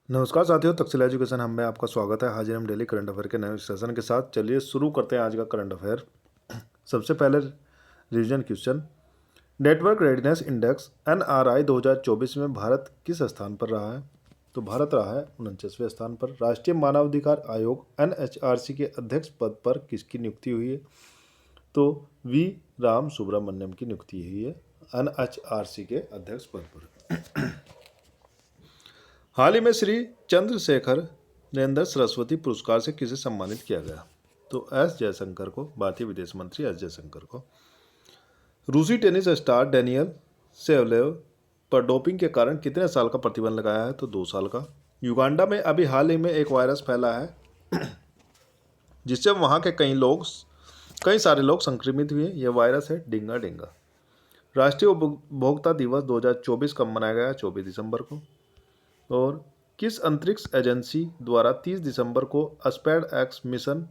नमस्कार साथियों, तक्षशिला एजुकेशन हम में आपका स्वागत है। हाजिर हम डेली करंट अफेयर के नए सेशन के साथ। चलिए शुरू करते हैं आज का करंट अफेयर। सबसे पहले revision question. Network readiness index NRI 2024 में भारत किस स्थान पर रहा है? तो भारत रहा है 49वें स्थान पर। राष्ट्रीय मानवाधिकार आयोग NHRC के अध्यक्ष पद पर किसकी नियुक्ति हुई है? तो V राम सुब्रमण्यम की नियुक्ति हुई है NHRC के अध्यक्ष पद पर। हाल ही में श्री चंद्रशेखर नरेंद्र सरस्वती पुरस्कार से किसे सम्मानित किया गया? तो एस जयशंकर को, भारतीय विदेश मंत्री एस जयशंकर को। रूसी टेनिस स्टार डेनियल सेवलेव पर डोपिंग के कारण कितने साल का प्रतिबंध लगाया है? तो 2 साल का। युगांडा में अभी हाल ही में एक वायरस फैला है जिससे वहाँ के कई सारे लोग संक्रमित हुए। यह वायरस है डेंगू। राष्ट्रीय उपभोक्ता दिवस 2024 कब मनाया गया? 24 दिसंबर को। और किस अंतरिक्ष एजेंसी द्वारा 30 दिसंबर को SpaceX मिशन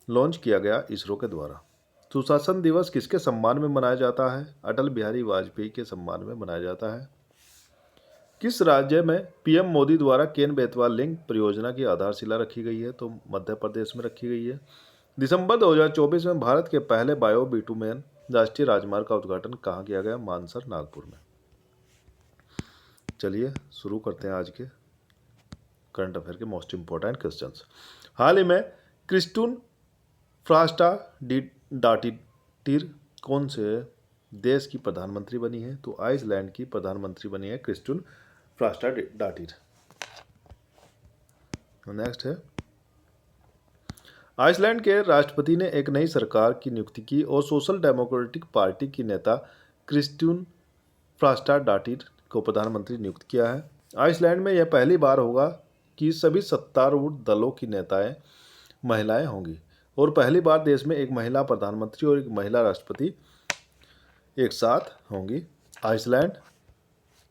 लॉन्च किया गया? इसरो के द्वारा। सुशासन दिवस किसके सम्मान में मनाया जाता है? अटल बिहारी वाजपेयी के सम्मान में मनाया जाता है। किस राज्य में PM मोदी द्वारा केन बेतवा लिंक परियोजना की आधारशिला रखी गई है? तो मध्य प्रदेश में रखी गई है। दिसंबर 2024 में भारत के पहले बायो बिटुमेन राष्ट्रीय राजमार्ग का उद्घाटन कहाँ किया गया? मानसर, नागपुर में। चलिए शुरू करते हैं आज के करंट अफेयर के मोस्ट इंपॉर्टेंट क्वेश्चंस। हाल ही में क्रिस्टून फ्रास्टा डाटिर कौन से देश की प्रधानमंत्री बनी है? तो आइसलैंड की प्रधानमंत्री बनी है क्रिस्टून फ्रास्टा डाटिर। नेक्स्ट है, आइसलैंड के राष्ट्रपति ने एक नई सरकार की नियुक्ति की और सोशल डेमोक्रेटिक पार्टी की नेता क्रिस्टून फ्रास्टा डाटिर को प्रधानमंत्री नियुक्त किया है। आइसलैंड में यह पहली बार होगा कि सभी सत्तारूढ़ दलों की नेताएं महिलाएं होंगी और पहली बार देश में एक महिला प्रधानमंत्री और एक महिला राष्ट्रपति एक साथ होंगी। आइसलैंड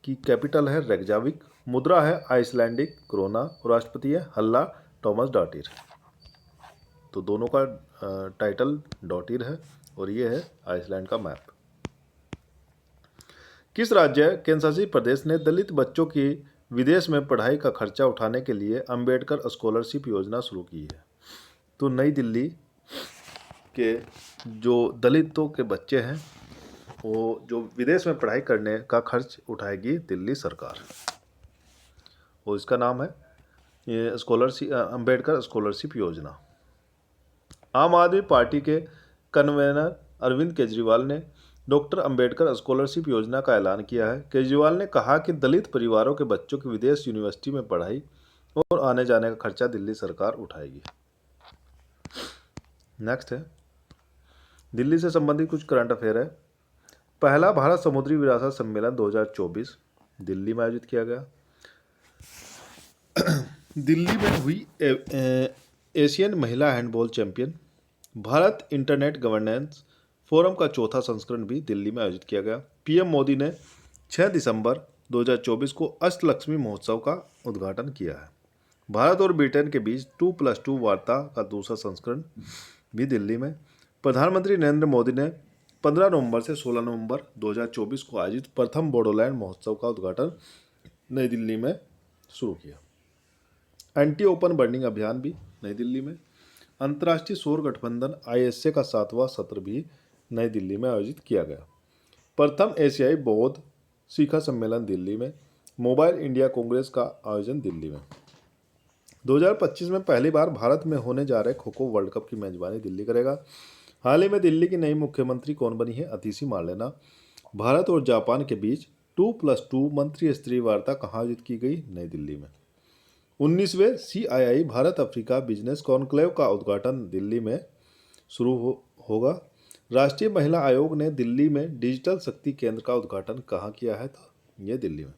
की कैपिटल है रेकजाविक, मुद्रा है आइसलैंडिक क्रोना और राष्ट्रपति है हल्ला टॉमस डॉटिर। तो दोनों का टाइटल डॉटिर है और ये है आइसलैंड का मैप। किस राज्य कैंसासी प्रदेश ने दलित बच्चों की विदेश में पढ़ाई का खर्चा उठाने के लिए अंबेडकर स्कॉलरशिप योजना शुरू की है? तो नई दिल्ली के जो दलितों के बच्चे हैं वो जो विदेश में पढ़ाई करने का खर्च उठाएगी दिल्ली सरकार और इसका नाम है ये स्कॉलरशिप अंबेडकर स्कॉलरशिप योजना। आम आदमी पार्टी के कन्वेनर अरविंद केजरीवाल ने डॉक्टर अंबेडकर स्कॉलरशिप योजना का ऐलान किया है। केजरीवाल ने कहा कि दलित परिवारों के बच्चों की विदेश यूनिवर्सिटी में पढ़ाई और आने जाने का खर्चा दिल्ली सरकार उठाएगी। नेक्स्ट है, दिल्ली से संबंधित कुछ करंट अफेयर है। पहला भारत समुद्री विरासत सम्मेलन 2024 दिल्ली में आयोजित किया गया। दिल्ली में हुई एशियन महिला handball champion. Bharat internet governance forum का चौथा संस्करण भी दिल्ली में आयोजित किया गया। PM मोदी ने 6 दिसंबर 2024 को अष्टलक्ष्मी महोत्सव का उद्घाटन किया है। भारत और ब्रिटेन के बीच 2+2 वार्ता का दूसरा संस्करण भी दिल्ली में। प्रधानमंत्री नरेंद्र मोदी ने 15 नवंबर से 16 नवंबर 2024 को आयोजित प्रथम बोडोलैंड महोत्सव का उद्घाटन नई दिल्ली में शुरू किया। एंटी ओपन बर्निंग अभियान भी नई दिल्ली में। अंतर्राष्ट्रीय सौर गठबंधन ISA का 7वां सत्र भी नई दिल्ली में आयोजित किया गया। प्रथम एशियाई बौद्ध शिखर सम्मेलन दिल्ली में। मोबाइल इंडिया कांग्रेस का आयोजन दिल्ली में। 2025 में पहली बार भारत में होने जा रहे खो खो वर्ल्ड कप की मेजबानी दिल्ली करेगा। हाल ही में दिल्ली की नई मुख्यमंत्री कौन बनी है? अतिशी मार्लेना। भारत और जापान के बीच 2+2 मंत्री स्तरीय वार्ता कहाँ आयोजित की गई? नई दिल्ली में। 19वें CII Bharat Africa business conclave का उद्घाटन दिल्ली में शुरू होगा। राष्ट्रीय महिला आयोग ने दिल्ली में डिजिटल शक्ति केंद्र का उद्घाटन कहाँ किया है? तो ये दिल्ली में।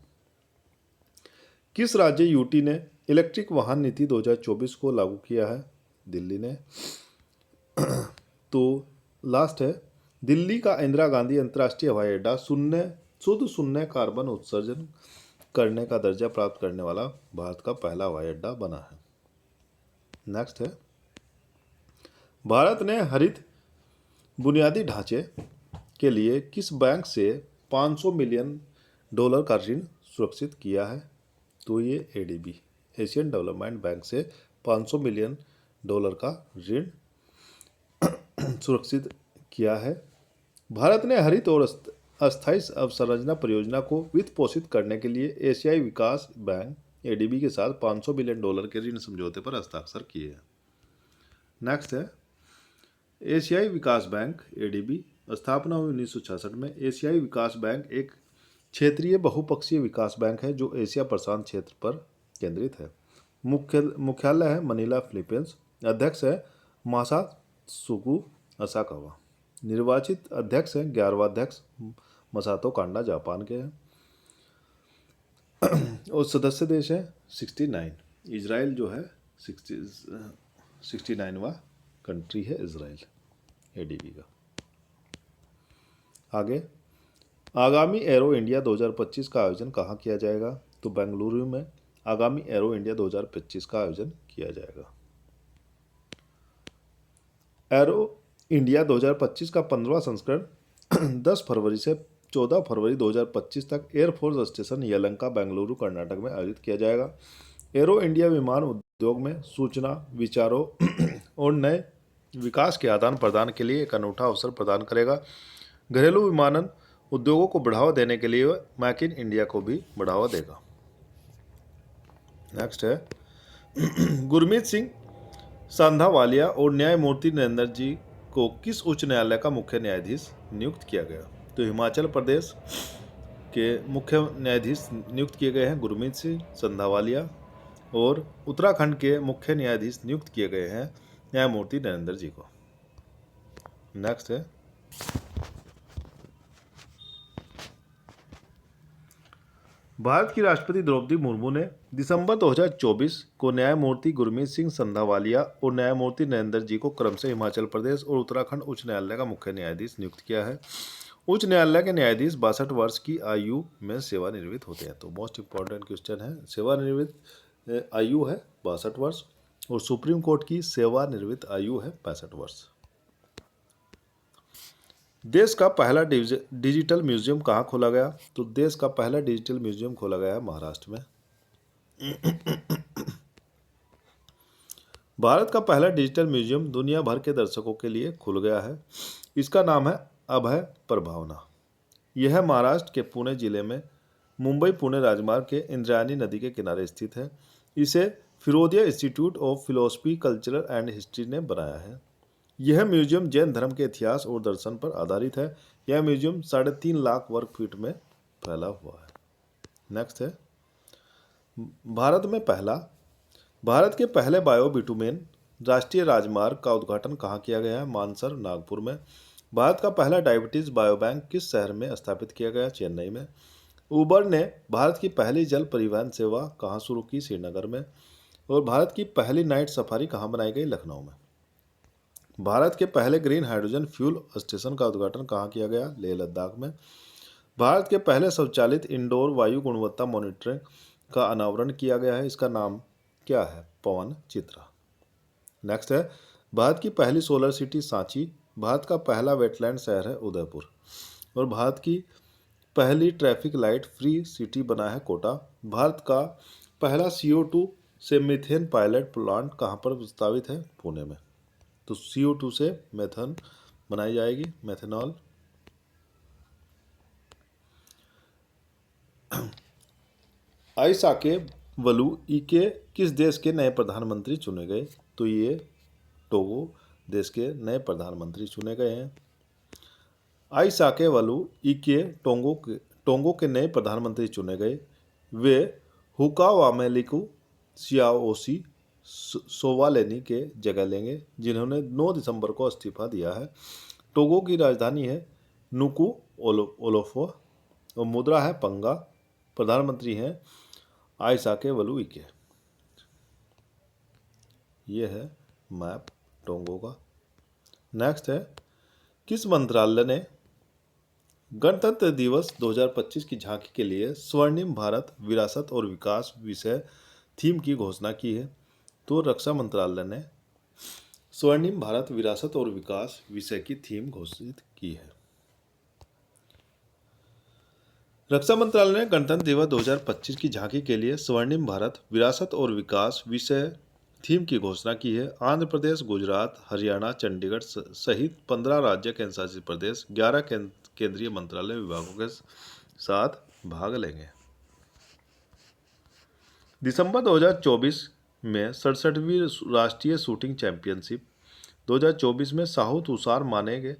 किस राज्य UT ने इलेक्ट्रिक वाहन नीति 2024 को लागू किया है? दिल्ली ने। तो लास्ट है, दिल्ली का इंदिरा गांधी अंतर्राष्ट्रीय हवाई अड्डा शुद्ध शून्य कार्बन उत्सर्जन करने का दर्जा प्राप्त करने वाला भारत का पहला हवाई अड्डा बना है। नेक्स्ट है, भारत ने हरित बुनियादी ढांचे के लिए किस बैंक से $500 मिलियन का ऋण सुरक्षित किया है? तो ये एशियन डेवलपमेंट बैंक से $500 मिलियन का ऋण सुरक्षित किया है। भारत ने हरित और अस्थायी अवसंरचना परियोजना को वित्त पोषित करने के लिए एशियाई विकास बैंक एडीबी के साथ $500 मिलियन के ऋण समझौते पर हस्ताक्षर किए हैं। नेक्स्ट है एशियाई विकास बैंक एडीबी। स्थापना हुई 1966 में। एशियाई विकास बैंक एक क्षेत्रीय बहुपक्षीय विकास बैंक है जो एशिया प्रशांत क्षेत्र पर केंद्रित है। मुख्यालय है मनीला, फिलीपींस। अध्यक्ष है मासात्सुको असाकावा। निर्वाचित अध्यक्ष हैं 11वां अध्यक्ष मसातो कांडा जापान के हैं। और सदस्य देश है 69। इजराइल जो है 69वां कंट्री है इजराइल एडीबी का। आगे आगामी एरो इंडिया 2025 का आयोजन कहाँ किया जाएगा? तो बेंगलुरु में आगामी एरो इंडिया 2025 का आयोजन किया जाएगा। एरो इंडिया 2025 का 15वां संस्करण 10 फरवरी से 14 फरवरी 2025 तक एयरफोर्स स्टेशन यलहंका, बेंगलुरु, कर्नाटक में आयोजित किया जाएगा। एरो इंडिया विमान उद्योग में सूचना, विचारों और नए विकास के आदान प्रदान के लिए एक अनूठा अवसर प्रदान करेगा। घरेलू विमानन उद्योगों को बढ़ावा देने के लिए मेक इन इंडिया को भी बढ़ावा देगा। नेक्स्ट है गुरमीत सिंह सांधावालिया और न्यायमूर्ति नरेंद्र जी को किस उच्च न्यायालय का मुख्य न्यायाधीश नियुक्त किया गया? तो हिमाचल प्रदेश के मुख्य न्यायाधीश नियुक्त किए गए हैं गुरमीत सिंह सांधावालिया, और उत्तराखंड के मुख्य न्यायाधीश नियुक्त किए गए हैं न्यायमूर्ति नरेंद्र जी को। नेक्स्ट है भारत की राष्ट्रपति द्रौपदी मुर्मू ने दिसंबर 2024 को न्यायमूर्ति गुरमीत सिंह सांधावालिया और न्यायमूर्ति नरेंद्र जी को क्रमशः हिमाचल प्रदेश और उत्तराखंड उच्च न्यायालय का मुख्य न्यायाधीश नियुक्त किया है। उच्च न्यायालय के न्यायाधीश 62 वर्ष की आयु में सेवानिवृत्त होते हैं। तो मोस्ट इंपॉर्टेंट क्वेश्चन है, सेवानिवृत्त आयु है 62 वर्ष और सुप्रीम कोर्ट की सेवानिवृत्त आयु है 65 वर्ष। देश का पहला डिजिटल म्यूजियम कहाँ खोला गया? तो देश का पहला डिजिटल म्यूजियम खोला गया है महाराष्ट्र में। भारत का पहला डिजिटल म्यूजियम दुनिया भर के दर्शकों के लिए खुल गया है। इसका नाम है अभय प्रभावना। यह महाराष्ट्र के पुणे जिले में मुंबई पुणे राजमार्ग के इंद्रायणी नदी के किनारे स्थित है। इसे Firodia institute of philosophy, cultural and history ने बनाया है। यह म्यूजियम जैन धर्म के इतिहास और दर्शन पर आधारित है। यह म्यूजियम 3.5 लाख वर्ग फीट में फैला हुआ है। नेक्स्ट है भारत के पहले बायो बिटुमेन राष्ट्रीय राजमार्ग का उद्घाटन कहाँ किया गया है? मानसर, नागपुर में। भारत का पहला डायबिटीज बायोबैंक किस शहर में स्थापित किया गया? चेन्नई में। उबर ने भारत की पहली जल परिवहन सेवा कहाँ शुरू की? श्रीनगर में। और भारत की पहली नाइट सफारी कहाँ बनाई गई? लखनऊ में। भारत के पहले ग्रीन हाइड्रोजन फ्यूल स्टेशन का उद्घाटन कहाँ किया गया? लेह लद्दाख में। भारत के पहले स्वचालित इंडोर वायु गुणवत्ता मॉनिटरिंग का अनावरण किया गया है। इसका नाम क्या है? पवन चित्रा। नेक्स्ट है भारत की पहली सोलर सिटी सांची। भारत का पहला वेटलैंड शहर है उदयपुर। और भारत की पहली ट्रैफिक लाइट फ्री सिटी बना है कोटा। भारत का पहला CO2 से मीथेन पायलट प्लांट कहाँ पर प्रस्तावित है? पुणे में। तो CO2 से मेथन बनाई जाएगी, मेथेनॉल। आइसाके वलू इके किस देश के नए प्रधानमंत्री चुने गए? तो ये टोगो देश के नए प्रधानमंत्री चुने गए हैं। आइसाके वलू इके टोंगो के नए प्रधानमंत्री चुने गए। वे हुकावामेलिकू सियाओसी सोवालेनी के जगह लेंगे, जिन्होंने 9 दिसंबर को इस्तीफा दिया है। टोगो की राजधानी है नुकू ओलोफो और मुद्रा है पंगा। प्रधानमंत्री हैं आइसाके वलू इके। ये है मैप टोंगो का। नेक्स्ट है किस मंत्रालय ने गणतंत्र दिवस 2025 की झांकी के लिए स्वर्णिम भारत विरासत और विकास विषय थीम की घोषणा की है? तो रक्षा मंत्रालय ने स्वर्णिम भारत विरासत और विकास विषय की थीम घोषित की है। रक्षा मंत्रालय ने गणतंत्र दिवस 2025 की झांकी के लिए स्वर्णिम भारत विरासत और विकास विषय थीम की घोषणा की है। आंध्र प्रदेश, गुजरात, हरियाणा, चंडीगढ़ सहित 15 राज्य केंद्र शासित प्रदेश 11 केंद्रीय मंत्रालय विभागों के साथ भाग लेंगे। दिसंबर 2024 में 67वीं राष्ट्रीय शूटिंग चैंपियनशिप 2024 में साहू तुषार मानेगे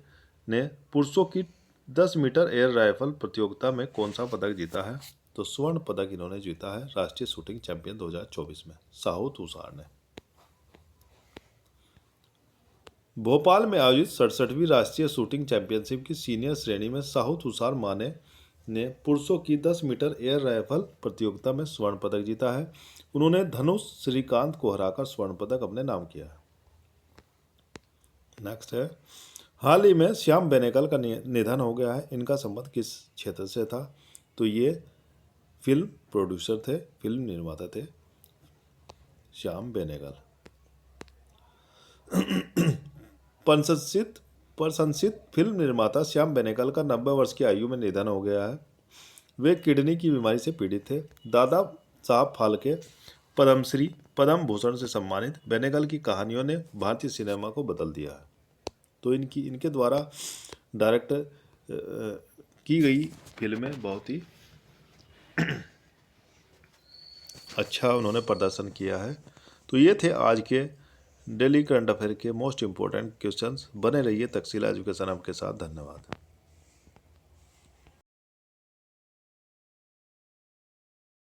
ने पुरुषों की 10 मीटर एयर राइफल प्रतियोगिता में कौन सा पदक जीता है? तो स्वर्ण पदक इन्होंने जीता है राष्ट्रीय शूटिंग चैंपियन 2024 में, साहू तुषार ने। भोपाल में आयोजित 67वीं राष्ट्रीय शूटिंग चैंपियनशिप की सीनियर श्रेणी में साहू तुषार माने ने पुरुषों की 10 मीटर एयर राइफल प्रतियोगिता में स्वर्ण पदक जीता है। उन्होंने धनुष श्रीकांत को हराकर स्वर्ण पदक अपने नाम किया है। नेक्स्ट है, हाल ही में श्याम बेनेगल का निधन हो गया है। इनका संबंध किस क्षेत्र से था? तो ये फिल्म प्रोड्यूसर थे, फिल्म निर्माता थे श्याम बेनेगल। प्रशंसित फिल्म निर्माता श्याम बेनेगल का 90 वर्ष की आयु में निधन हो गया है। वे किडनी की बीमारी से पीड़ित थे। दादा साहब फाल्के पद्मश्री, पद्म भूषण से सम्मानित बेनेगल की कहानियों ने भारतीय सिनेमा को बदल दिया है। तो इनके द्वारा डायरेक्ट की गई फिल्में बहुत ही अच्छा उन्होंने प्रदर्शन किया है। तो ये थे आज के डेली करंट अफेयर के मोस्ट इम्पोर्टेंट क्वेश्चंस। बने रहिए तक्षशिला एजुकेशन हब के साथ। धन्यवाद।